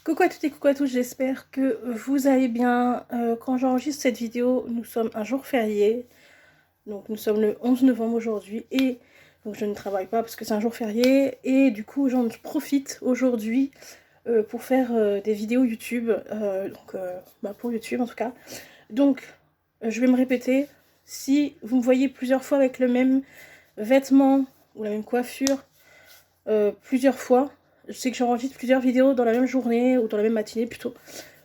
Coucou à toutes et coucou à tous, j'espère que vous allez bien. Quand j'enregistre cette vidéo, nous sommes un jour férié. Donc nous sommes le 11 novembre aujourd'hui et donc je ne travaille pas parce que c'est un jour férié. Et du coup j'en profite aujourd'hui pour faire des vidéos YouTube. Pour YouTube en tout cas. Donc je vais me répéter. Si vous me voyez plusieurs fois avec le même vêtement ou la même coiffure plusieurs fois, je sais que j'enregistre plusieurs vidéos dans la même journée ou dans la même matinée plutôt.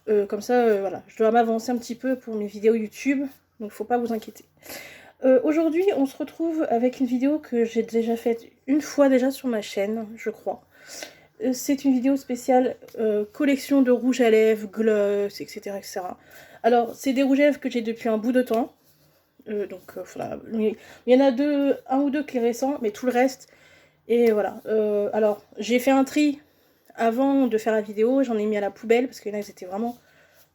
Comme ça, voilà, je dois m'avancer un petit peu pour mes vidéos YouTube, donc faut pas vous inquiéter. Aujourd'hui, on se retrouve avec une vidéo que j'ai déjà faite une fois déjà sur ma chaîne, je crois. C'est une vidéo spéciale collection de rouges à lèvres, gloss, etc. etc. Alors, c'est des rouges à lèvres que j'ai depuis un bout de temps. Voilà. Il y en a un ou deux qui est récent, mais tout le reste. Et voilà. Alors, j'ai fait un tri avant de faire la vidéo, j'en ai mis à la poubelle parce qu'il y en a qui étaient vraiment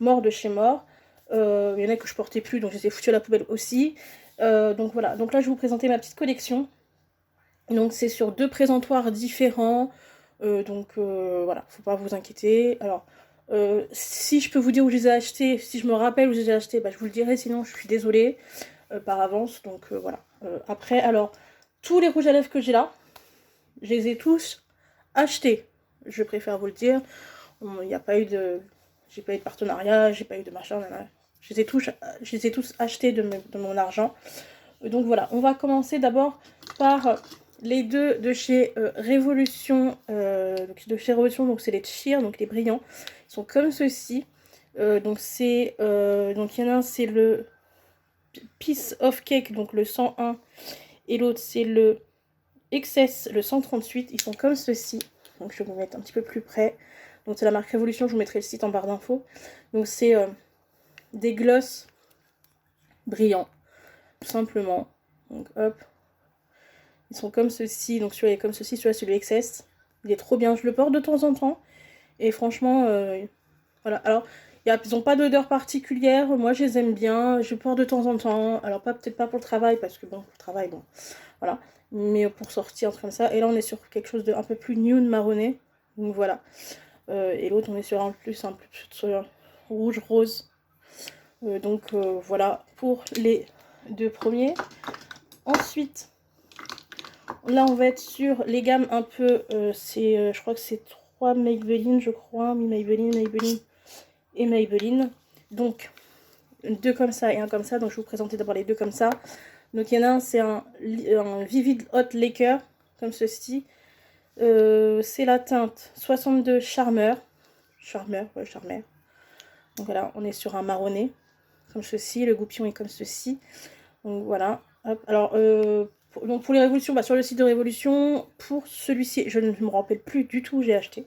morts de chez mort. Il y en a que je portais plus, donc je les ai foutus à la poubelle aussi. Donc voilà, donc là je vais vous présenter ma petite collection. Donc c'est sur deux présentoirs différents. Voilà, faut pas vous inquiéter. Alors, si je peux vous dire où je les ai achetés, si je me rappelle où je les ai achetés, bah, je vous le dirai, sinon je suis désolée par avance. Donc voilà. Après, alors, tous les rouges à lèvres que j'ai là, je les ai tous achetés. Je préfère vous le dire. Il n'y a pas eu de... J'ai pas eu de partenariat, j'ai pas eu de machin. Je les ai tous achetés de mon argent. Donc voilà, on va commencer d'abord par les deux de chez Révolution. Donc c'est les Cheer, donc les brillants. Ils sont comme ceci. Donc il y en a un, c'est le Piece of Cake, donc le 101. Et l'autre, c'est le XS, le 138. Ils sont comme ceci. Donc je vais vous mettre un petit peu plus près. Donc c'est la marque Révolution, je vous mettrai le site en barre d'infos. Donc c'est des gloss brillants, tout simplement. Donc hop, ils sont comme ceci. Donc celui-là est comme ceci, celui-là c'est le XS. Il est trop bien, je le porte de temps en temps. Et franchement, voilà. Alors, ils n'ont pas d'odeur particulière, moi je les aime bien, je porte de temps en temps. Alors peut-être pas pour le travail, parce que bon, pour le travail, bon, voilà. Mais pour sortir comme ça. Et là on est sur quelque chose de un peu plus nude marronné. Donc voilà. Et l'autre on est sur un peu plus sur rouge rose. Voilà pour les deux premiers. Ensuite, là on va être sur les gammes un peu, je crois que c'est 3 Maybelline, je crois, Maybelline et Maybelline. Donc deux comme ça et un comme ça, donc je vais vous présenter d'abord les deux comme ça. Donc il y en a un, c'est un Vivid Hot Laker, comme ceci. C'est la teinte 62 Charmeur. Ouais, Charmeur. Donc voilà, on est sur un marronné, comme ceci. Le goupillon est comme ceci. Donc voilà. Hop. Alors, donc pour les Révolutions, sur le site de Révolution, pour celui-ci, je ne me rappelle plus du tout où j'ai acheté.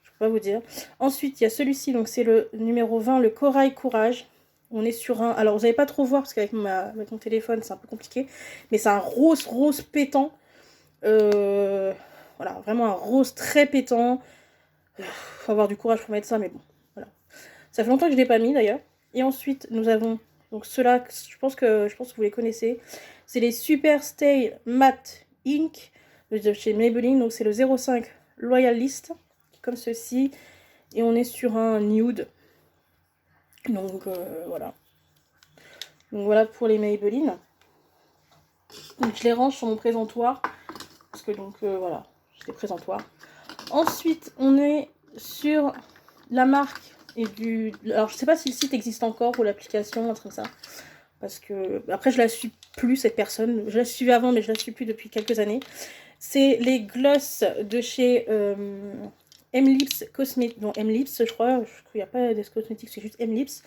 Je peux pas vous dire. Ensuite, il y a celui-ci, donc c'est le numéro 20, le Corail Courage. On est sur un... Alors, vous n'allez pas trop voir, parce qu'avec mon téléphone, c'est un peu compliqué. Mais c'est un rose pétant. Voilà, vraiment un rose très pétant. Faut avoir du courage pour mettre ça, mais bon, voilà. Ça fait longtemps que je ne l'ai pas mis, d'ailleurs. Et ensuite, nous avons... Donc ceux-là, je pense que vous les connaissez. C'est les Super Stay Matte Ink de chez Maybelline. Donc c'est le 05 Loyalist, comme ceci. Et on est sur un nude. Donc voilà. Donc voilà pour les Maybelline. Donc je les range sur mon présentoir. Parce que voilà, j'ai des présentoirs. Ensuite, on est sur la marque et du... Alors je sais pas si le site existe encore ou l'application, un truc comme ça. Parce que, après je la suis plus cette personne. Je la suivais avant mais je la suis plus depuis quelques années. C'est les gloss de chez M-Lips Cosmetics. Non, M-Lips je crois qu'il n'y a pas des cosmétiques, c'est juste M-Lips.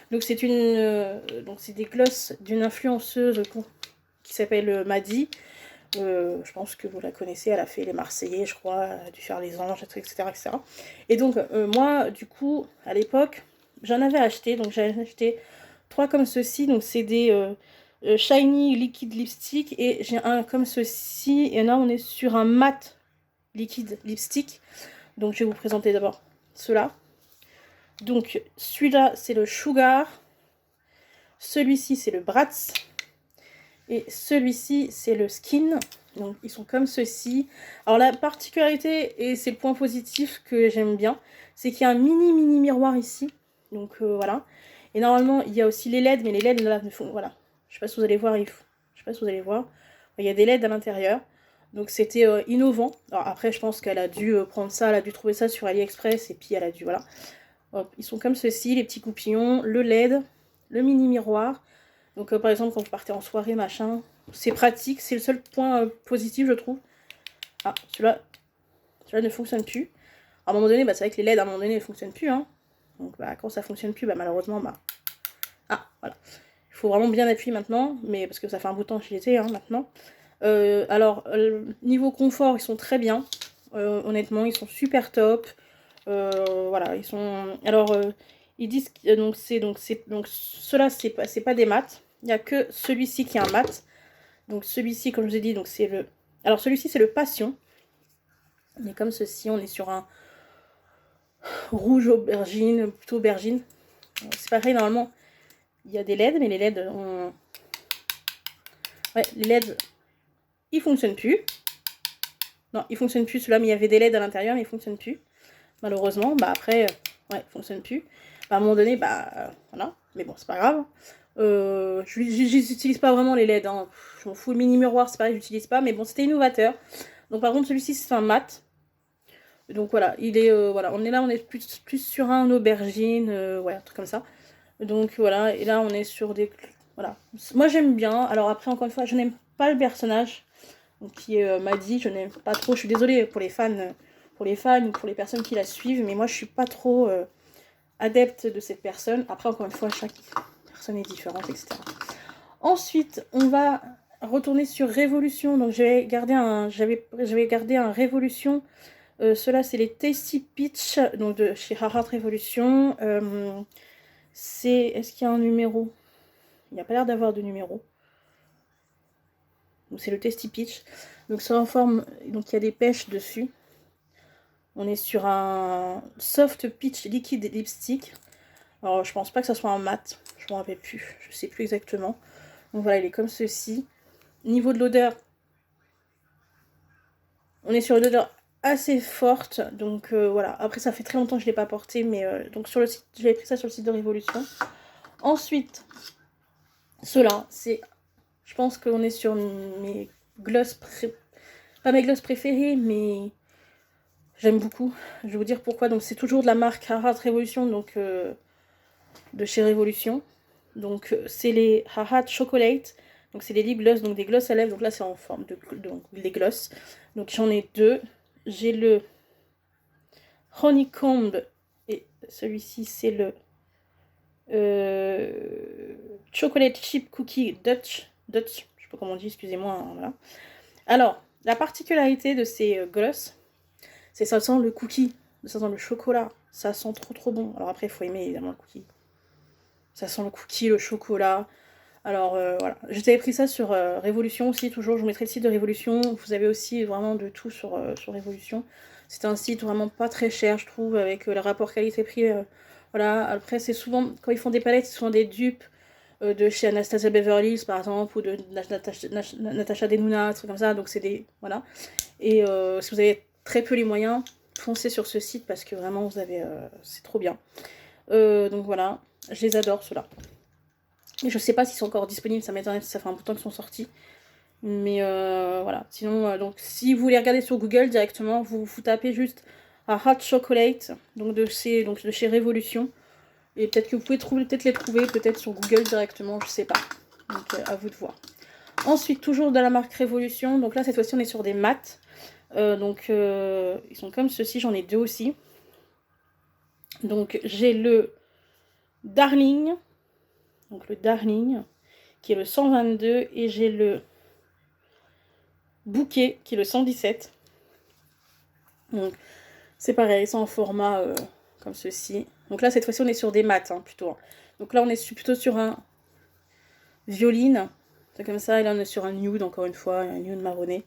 Donc c'est des gloss d'une influenceuse qui s'appelle Maddy. Je pense que vous la connaissez, elle a fait les Marseillais, je crois, elle a dû faire les Anges, etc. etc. Et donc, moi, du coup, à l'époque, j'en avais acheté, donc j'avais acheté 3 comme ceci, donc c'est des Shiny Liquid Lipstick, et j'ai un comme ceci, et là, on est sur un mat liquide lipstick, donc je vais vous présenter d'abord ceux-là. Donc, celui-là, c'est le Sugar, celui-ci, c'est le Bratz, et celui-ci, c'est le Skin. Donc ils sont comme ceci. Alors la particularité, et c'est le point positif que j'aime bien, c'est qu'il y a un mini miroir ici. Donc voilà. Et normalement il y a aussi les LED, mais les LED là ne font... Voilà. Je sais pas si vous allez voir, je sais pas si vous allez voir. Il y a des LED à l'intérieur. Donc c'était innovant. Alors après je pense qu'elle a dû prendre ça, elle a dû trouver ça sur AliExpress et puis elle a dû... Voilà. Hop, ils sont comme ceci, les petits coupillons, le LED, le mini miroir. Donc par exemple quand vous partez en soirée, machin, c'est pratique, c'est le seul point positif je trouve. Ah, celui-là ne fonctionne plus. À un moment donné, bah, c'est vrai que les LED à un moment donné ne fonctionnent plus. Hein. Donc bah, quand ça fonctionne plus, bah, malheureusement, bah... Ah, voilà. Il faut vraiment bien appuyer maintenant, mais parce que ça fait un bout de temps que j'y étais maintenant. Alors, niveau confort, ils sont très bien. Honnêtement, ils sont super top. Voilà, ils sont... Alors, ils disent que donc ceux-là, c'est pas des mats. Il n'y a que celui-ci qui est un mat. Donc celui-ci, comme je vous ai dit, donc c'est le... Alors celui-ci, c'est le Passion. On est comme ceci, on est sur un rouge aubergine, plutôt aubergine. C'est pareil, normalement, il y a des LED, mais les LED, ouais, les LED, ils fonctionnent plus. Non, ils fonctionnent plus, celui-là, mais il y avait des LED à l'intérieur, mais ils fonctionnent plus. Malheureusement, bah après, ouais, ils fonctionnent plus. Bah, à un moment donné, bah, voilà. Mais bon, c'est pas grave. Je n'utilise pas vraiment les LED, hein. Je m'en fous, le mini miroir, c'est pareil, j'utilise pas. Mais bon, c'était innovateur. Donc par contre, celui-ci, c'est un mat. Donc voilà, il est voilà, on est là, on est plus sur un aubergine, ouais, un truc comme ça. Donc voilà, et là on est sur des... Voilà. Moi j'aime bien, alors après encore une fois, je n'aime pas le personnage, donc, qui est Maddie, je n'aime pas trop, je suis désolée pour les fans ou pour les personnes qui la suivent, mais moi je suis pas trop adepte de cette personne. Après encore une fois, chaque personne est différente, etc. Ensuite, on va retourner sur Révolution, donc j'avais gardé un Révolution. Ceux-là, c'est les Tasty Peach, donc de chez Harat Révolution. Est-ce qu'il y a un numéro? Il n'y a pas l'air d'avoir de numéro. Donc c'est le Tasty Peach. Donc c'est en forme, donc il y a des pêches dessus. On est sur un Soft Peach Liquid Lipstick. Alors je pense pas que ça soit un mat, je m'en rappelle plus, je sais plus exactement. Donc voilà, il est comme ceci. Niveau de l'odeur, on est sur une odeur assez forte, donc voilà. Après ça fait très longtemps que je ne l'ai pas porté, mais donc sur le site, j'avais pris ça sur le site de Révolution. Ensuite, ceux-là, c'est, je pense qu'on est sur mes gloss, pas mes gloss préférés, mais j'aime beaucoup. Je vais vous dire pourquoi. Donc c'est toujours de la marque Harat Révolution, donc de chez Révolution. Donc c'est les Harat Chocolate. Donc c'est des lip gloss, donc des gloss à lèvres. Donc là c'est en forme de donc les gloss. Donc j'en ai deux. J'ai le Honeycomb et celui-ci c'est le Chocolate Chip Cookie Dutch. Je sais pas comment on dit, excusez-moi. Hein, voilà. Alors la particularité de ces gloss, c'est ça sent le cookie, ça sent le chocolat, ça sent trop bon. Alors après il faut aimer évidemment le cookie. Ça sent le cookie, le chocolat. Alors voilà, j'avais pris ça sur Révolution aussi, toujours, je vous mettrai le site de Révolution, vous avez aussi vraiment de tout sur Révolution. C'est un site vraiment pas très cher, je trouve, avec le rapport qualité-prix. Voilà, après c'est souvent, quand ils font des palettes, c'est souvent des dupes de chez Anastasia Beverly Hills par exemple, ou de Natasha Denona, trucs comme ça, donc c'est des... Voilà. Et si vous avez très peu les moyens, foncez sur ce site parce que vraiment vous avez... c'est trop bien. Donc voilà, je les adore ceux-là. Je sais pas s'ils sont encore disponibles, ça m'étonnerait, ça fait un bout de temps qu'ils sont sortis. Mais voilà, sinon, donc si vous voulez regarder sur Google directement, vous tapez juste à Hot Chocolate, donc de chez Révolution. Et peut-être que vous pouvez peut-être les trouver, peut-être sur Google directement, je sais pas. Donc à vous de voir. Ensuite, toujours de la marque Révolution, donc là cette fois-ci on est sur des mats. Ils sont comme ceci, j'en ai deux aussi. Donc j'ai le Darling. Donc le Darling, qui est le 122, et j'ai le Bouquet, qui est le 117. Donc c'est pareil, c'est en format comme ceci. Donc là, cette fois-ci, on est sur des mats, hein, plutôt. Hein. Donc là, on est plutôt sur un violine, c'est comme ça, et là, on est sur un nude, encore une fois, un nude marronné.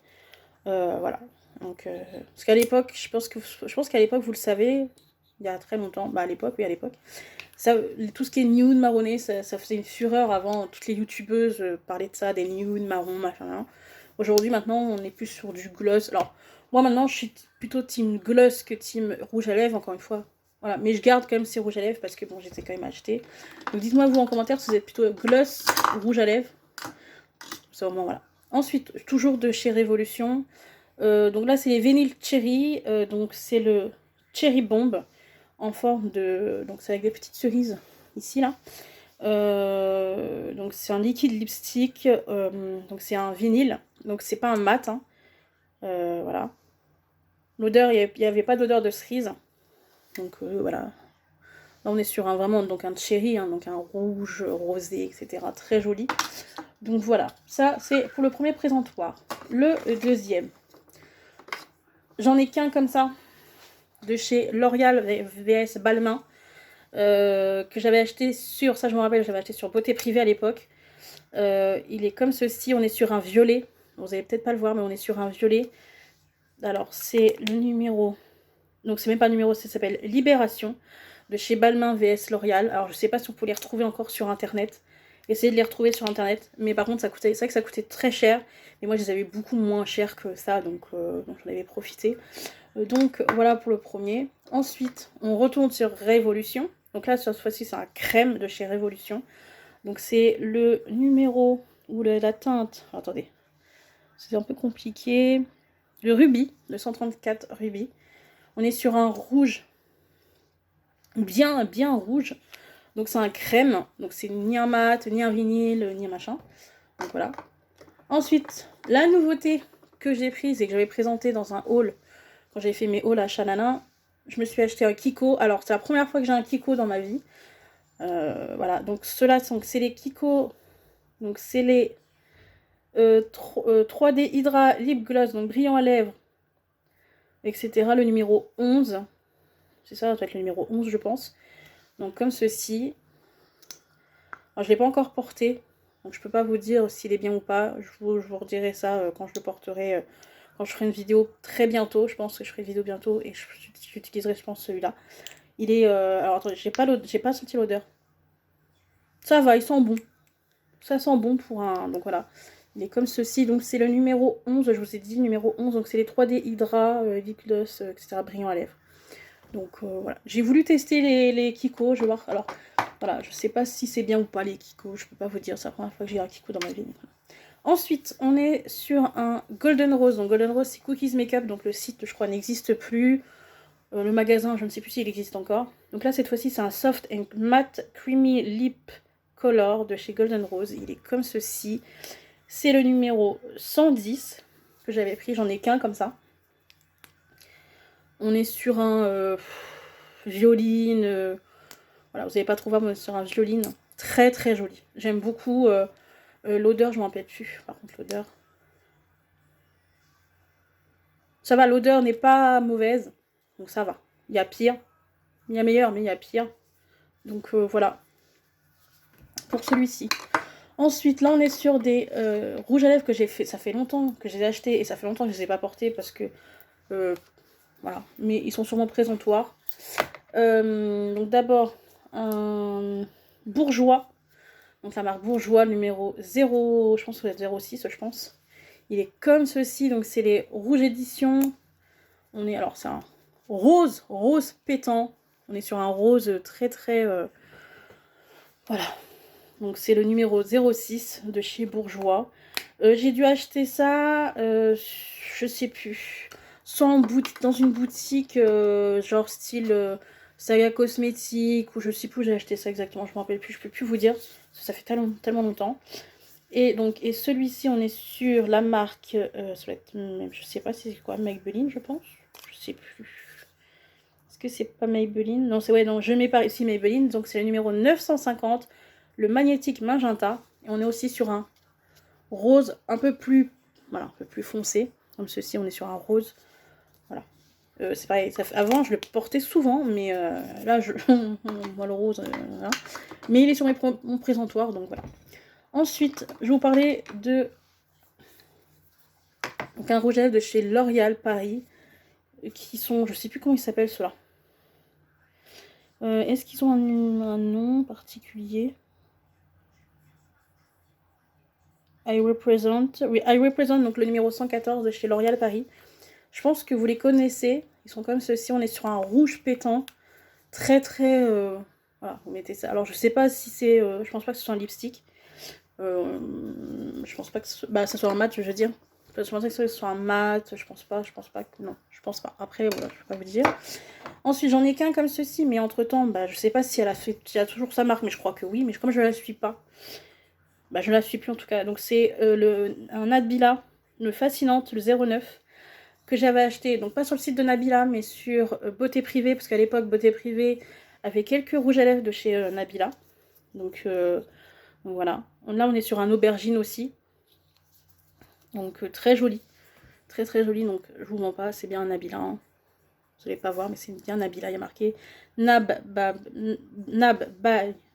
Voilà. Donc, parce qu'à l'époque, je pense qu'à l'époque, vous le savez, il y a très longtemps, bah à l'époque, oui, à l'époque, ça, tout ce qui est nude marronné, ça faisait une fureur avant. Toutes les youtubeuses parlaient de ça, des nudes marrons, machin. Hein. Aujourd'hui, maintenant, on est plus sur du gloss. Alors, moi, maintenant, je suis plutôt team gloss que team rouge à lèvres, encore une fois. Voilà, mais je garde quand même ces rouges à lèvres parce que, bon, j'étais quand même acheté. Donc, dites-moi, vous, en commentaire, si vous êtes plutôt gloss ou rouge à lèvres. C'est vraiment, voilà. Ensuite, toujours de chez Révolution. Donc là, c'est les Vinyl Cherry. Donc, c'est le Cherry Bomb en forme de... Donc, c'est avec des petites cerises, ici, là. Donc c'est un liquide lipstick, donc c'est un vinyle, donc c'est pas un mat, hein. Voilà. L'odeur, il n'y avait pas d'odeur de cerise, donc voilà. Là on est sur un vraiment donc un cherry, hein, donc un rouge, rosé, etc. Très joli. Donc voilà, ça c'est pour le premier présentoir. Le deuxième, j'en ai qu'un comme ça, de chez L'Oréal vs Balmain. Que j'avais acheté sur, ça je me rappelle, j'avais acheté sur Beauté Privée à l'époque. Il est comme ceci, on est sur un violet. Vous allez peut-être pas le voir, mais on est sur un violet. Alors, c'est le numéro... Donc, c'est même pas le numéro, ça s'appelle Libération, de chez Balmain vs L'Oréal. Alors, je sais pas si vous pouvez les retrouver encore sur Internet. Essayez de les retrouver sur Internet. Mais par contre, ça coûtait, c'est vrai que ça coûtait très cher. Et moi, je les avais beaucoup moins cher que ça, donc j'en avais profité. Donc, voilà pour le premier. Ensuite, on retourne sur Révolution. Donc là, cette fois-ci, c'est un crème de chez Révolution. Donc c'est le numéro ou la teinte. Alors, attendez, c'est un peu compliqué. Le rubis, le 134 rubis. On est sur un rouge bien rouge. Donc c'est un crème. Donc c'est ni un mat, ni un vinyle, ni un machin. Donc voilà. Ensuite, la nouveauté que j'ai prise et que j'avais présentée dans un haul, quand j'avais fait mes hauls à Chanana, je me suis acheté un Kiko. Alors c'est la première fois que j'ai un Kiko dans ma vie. Voilà, donc ceux-là, c'est les Kiko. Donc c'est les 3D Hydra Lip Gloss, donc brillant à lèvres, etc. Le numéro 11. C'est ça, ça doit être le numéro 11, je pense. Donc comme ceci. Alors, je ne l'ai pas encore porté, donc je peux pas vous dire s'il est bien ou pas. Je vous redirai ça quand je le porterai, quand je ferai une vidéo très bientôt. Je pense que je ferai une vidéo bientôt et j'utiliserai, je pense, celui-là. Il est... alors attendez, j'ai pas senti l'odeur. Ça va, il sent bon. Ça sent bon pour un... Donc voilà. Il est comme ceci, donc c'est le numéro 11, je vous ai dit, numéro 11, donc c'est les 3D Hydra, Lip Gloss, etc. brillant à lèvres. Donc voilà, j'ai voulu tester les Kiko, je vais voir, alors voilà, je sais pas si c'est bien ou pas les Kiko, je peux pas vous dire, c'est la première fois que j'ai un Kiko dans ma vie. Ensuite, on est sur un Golden Rose, donc Golden Rose c'est Cookies Makeup, donc le site je crois n'existe plus, le magasin je ne sais plus s'il existe encore. Donc là cette fois-ci c'est un Soft and Matte Creamy Lip Color de chez Golden Rose, il est comme ceci. C'est le numéro 110 que j'avais pris, j'en ai qu'un comme ça. On est sur un violine, voilà, vous n'avez pas trop voir, on est sur un violine très très joli. J'aime beaucoup l'odeur, je m'en rappelle plus, par contre l'odeur. Ça va, l'odeur n'est pas mauvaise, donc ça va. Il y a pire, il y a meilleur, mais il y a pire. Donc voilà, pour celui-ci. Ensuite, là, on est sur des rouges à lèvres que j'ai fait. Ça fait longtemps que je les ai achetés et ça fait longtemps que je ne les ai pas portés parce que... voilà. Mais ils sont sur mon présentoir. Donc d'abord, un Bourjois. Donc la marque Bourjois, numéro 0... Je pense que c'est 06, je pense. Il est comme ceci. Donc c'est les rouges éditions. On est... Alors c'est un rose pétant. On est sur un rose très très... voilà. Donc c'est le numéro 06 de chez Bourjois. J'ai dû acheter ça, je sais plus, dans une boutique genre style Saga Cosmétique, ou je sais plus où j'ai acheté ça exactement, je me rappelle plus, je peux plus vous dire, ça fait tellement longtemps. Et donc, et celui-ci, on est sur la marque, ça doit être, je sais pas si c'est quoi, Maybelline, je pense, je sais plus. Est-ce que c'est pas Maybelline? Non, c'est ouais, non, je mets par ici Maybelline, donc c'est le numéro 950. Le magnétique magenta, et on est aussi sur un rose un peu plus, voilà, un peu plus foncé, comme ceci, on est sur un rose, voilà. C'est pareil, avant je le portais souvent, mais là, on voit le rose, voilà. Mais il est sur mon présentoir, donc voilà. Ensuite, je vais vous parler de donc un rouge à lèvres de chez L'Oréal Paris, qui sont, je sais plus comment ils s'appellent ceux-là. Est-ce qu'ils ont un nom particulier? I Represent. Oui, I Represent, donc le numéro 114 de chez L'Oréal Paris. Je pense que vous les connaissez. Ils sont comme ceci. On est sur un rouge pétant. Très, très... voilà, vous mettez ça. Alors, je sais pas si c'est... je pense pas que ce soit un lipstick. Je pense pas que ça soit un mat, je veux dire. Je pensais que ce soit un mat. Je pense pas que... Non, je pense pas. Après, voilà, je peux pas vous dire. Ensuite, j'en ai qu'un comme ceci. Mais entre-temps, je sais pas si elle a toujours sa marque. Mais je crois que oui. Mais comme je la suis pas... je la suis plus en tout cas. Donc, c'est un Nabila, le Fascinante, le 09. Que j'avais acheté, donc pas sur le site de Nabila, mais sur Beauté Privée, parce qu'à l'époque, Beauté Privée avait quelques rouges à lèvres de chez Nabila. Donc voilà. Là, on est sur un aubergine aussi. Donc très joli. Très très joli, donc je vous mens pas, c'est bien un Nabila. Hein. Vous n'allez pas voir, mais c'est bien Nabila. Il y a marqué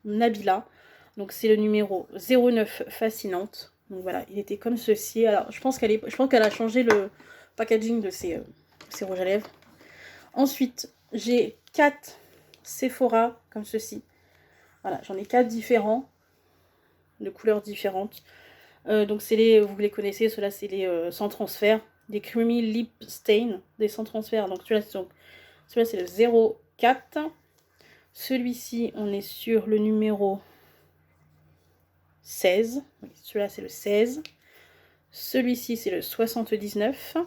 Nabila. Donc c'est le numéro 09 Fascinante. Donc voilà, il était comme ceci. Alors je pense qu'elle a changé le packaging de ces rouges à lèvres. Ensuite, j'ai 4 Sephora comme ceci. Voilà, j'en ai 4 différents, de couleurs différentes. Donc c'est vous les connaissez, ceux-là c'est les sans transfert, des Creamy Lip Stain, des sans transfert. Donc celui-là c'est le 04. Celui-ci, on est sur le numéro 16. Oui, celui-là c'est le 16. Celui-ci c'est le 79.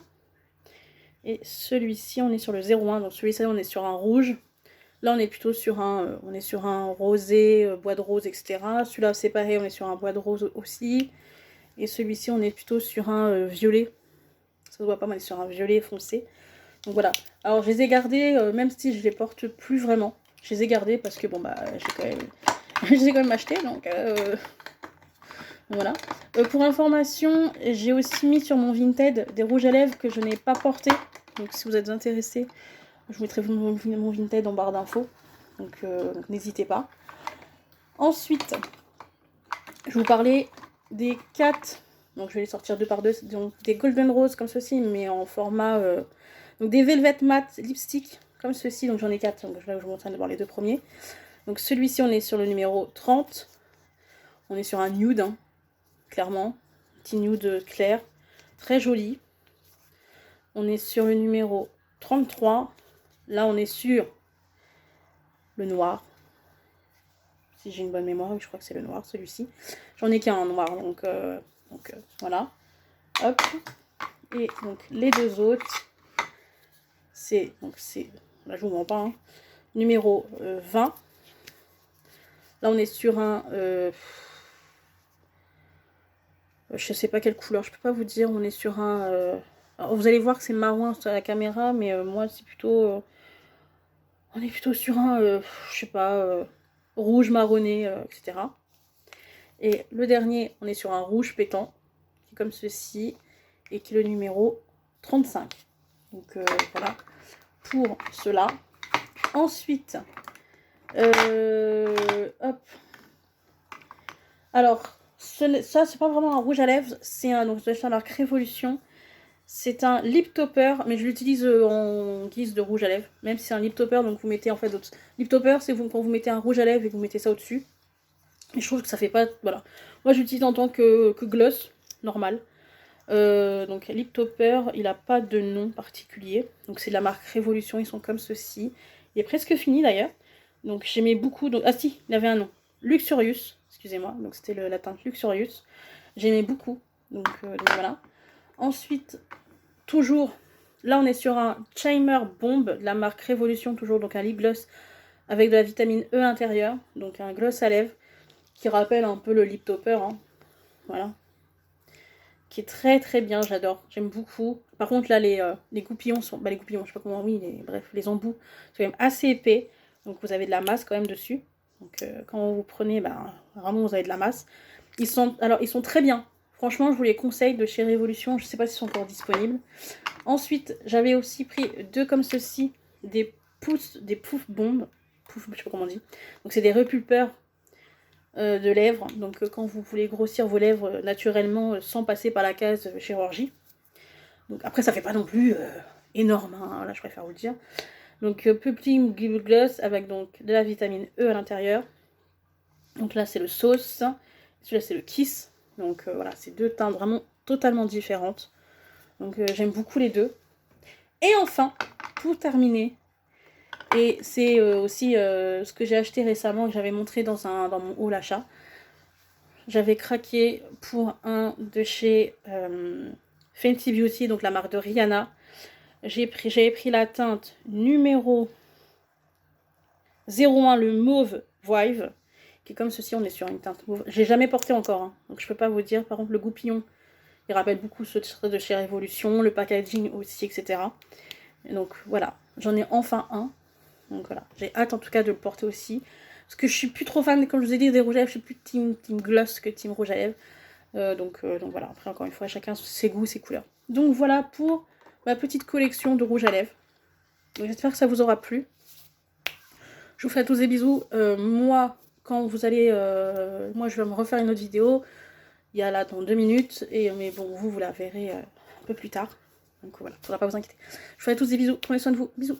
Et celui-ci, on est sur le 01. Donc celui-ci, on est sur un rouge. Là, on est plutôt sur un rosé, bois de rose, etc. Celui-là, c'est pareil, on est sur un bois de rose aussi. Et celui-ci, on est plutôt sur un violet. Ça se voit pas, mais on est sur un violet foncé. Donc voilà. Alors, je les ai gardés, même si je les porte plus vraiment. Je les ai gardés parce que, bon, je les ai quand même achetés. Donc, voilà. Pour information, j'ai aussi mis sur mon Vinted des rouges à lèvres que je n'ai pas portés. Donc, si vous êtes intéressés, je mettrai mon Vinted en barre d'infos. Donc n'hésitez pas. Ensuite, je vous parlais des 4. Donc je vais les sortir 2 par 2. Donc des Golden Rose comme ceci, mais en format... donc des Velvet Matte Lipstick comme ceci. Donc j'en ai 4. Donc là, je vous montre de voir les 2 premiers. Donc celui-ci, on est sur le numéro 30. On est sur un nude, hein, clairement. Petit nude clair. Très joli. On est sur le numéro 33. Là, on est sur le noir. Si j'ai une bonne mémoire, oui, je crois que c'est le noir, celui-ci. J'en ai qu'un en noir, donc voilà. Hop. Et donc, les 2 autres, là, je vous mens pas, hein, numéro 20. Là, on est sur un... je sais pas quelle couleur, je peux pas vous dire. On est sur un... alors, vous allez voir que c'est marron sur la caméra, mais moi, c'est plutôt... on est plutôt sur un... je sais pas... rouge marronné, etc. Et le dernier, on est sur un rouge pétant, qui est comme ceci, et qui est le numéro 35. Donc voilà, pour cela. Ensuite, hop. Alors, ça, c'est pas vraiment un rouge à lèvres, c'est un, donc, la marque Révolution. C'est un lip topper, mais je l'utilise en guise de rouge à lèvres, même si c'est un lip topper, donc vous mettez en fait d'autres. Lip topper, c'est quand vous mettez un rouge à lèvres et que vous mettez ça au-dessus. Et je trouve que ça fait pas... Voilà. Moi, j'utilise en tant que gloss, normal. Donc, lip topper, il a pas de nom particulier. Donc, c'est de la marque Révolution, ils sont comme ceci. Il est presque fini, d'ailleurs. Donc, j'aimais beaucoup... Donc, ah si, il avait un nom. Luxurious, excusez-moi. Donc, c'était la teinte Luxurious. J'aimais beaucoup. Donc, voilà. Ensuite, toujours... Là, on est sur un Chimer Bomb de la marque Révolution, toujours. Donc, un lip gloss avec de la vitamine E intérieure. Donc, un gloss à lèvres qui rappelle un peu le lip topper, hein. Voilà, qui est très très bien, j'adore, j'aime beaucoup. Par contre là les goupillons sont, les goupillons, je sais pas comment, oui, bref, les embouts sont quand même assez épais, donc vous avez de la masse quand même dessus. Donc quand vous prenez, vraiment vous avez de la masse. Ils sont très bien, franchement je vous les conseille, de chez Révolution, je sais pas s'ils sont encore disponibles. Ensuite j'avais aussi pris 2 comme ceci, des pouf bombes, je sais pas comment on dit, donc c'est des repulpeurs de lèvres, donc quand vous voulez grossir vos lèvres naturellement sans passer par la case chirurgie. Donc après ça fait pas non plus énorme, hein, là je préfère vous le dire. Donc Pupilling Gloss avec donc de la vitamine E à l'intérieur. Donc là c'est le sauce, celui-là c'est le Kiss. Donc voilà, c'est deux teintes vraiment totalement différentes. Donc j'aime beaucoup les deux. Et enfin, pour terminer, et c'est aussi ce que j'ai acheté récemment, que j'avais montré dans mon haul achat. J'avais craqué pour un de chez Fenty Beauty, donc la marque de Rihanna. J'avais pris la teinte numéro 01, le mauve Vive, qui est comme ceci. On est sur une teinte mauve. J'ai jamais porté encore, hein, donc je peux pas vous dire. Par contre, le goupillon, il rappelle beaucoup ceux de chez Révolution, le packaging aussi, etc. Et donc voilà, j'en ai enfin un. Donc voilà, j'ai hâte en tout cas de le porter aussi. Parce que je suis plus trop fan, comme je vous ai dit, des rouges à lèvres. Je suis plus team gloss que team rouge à lèvres. Donc voilà, après encore une fois, chacun ses goûts, ses couleurs. Donc voilà pour ma petite collection de rouge à lèvres. J'espère que ça vous aura plu. Je vous fais tous des bisous. Moi, quand vous allez... moi, je vais me refaire une autre vidéo. Il y a là dans 2 minutes. Mais bon, vous la verrez un peu plus tard. Donc voilà, il ne faudra pas vous inquiéter. Je vous fais tous des bisous. Prenez soin de vous. Bisous.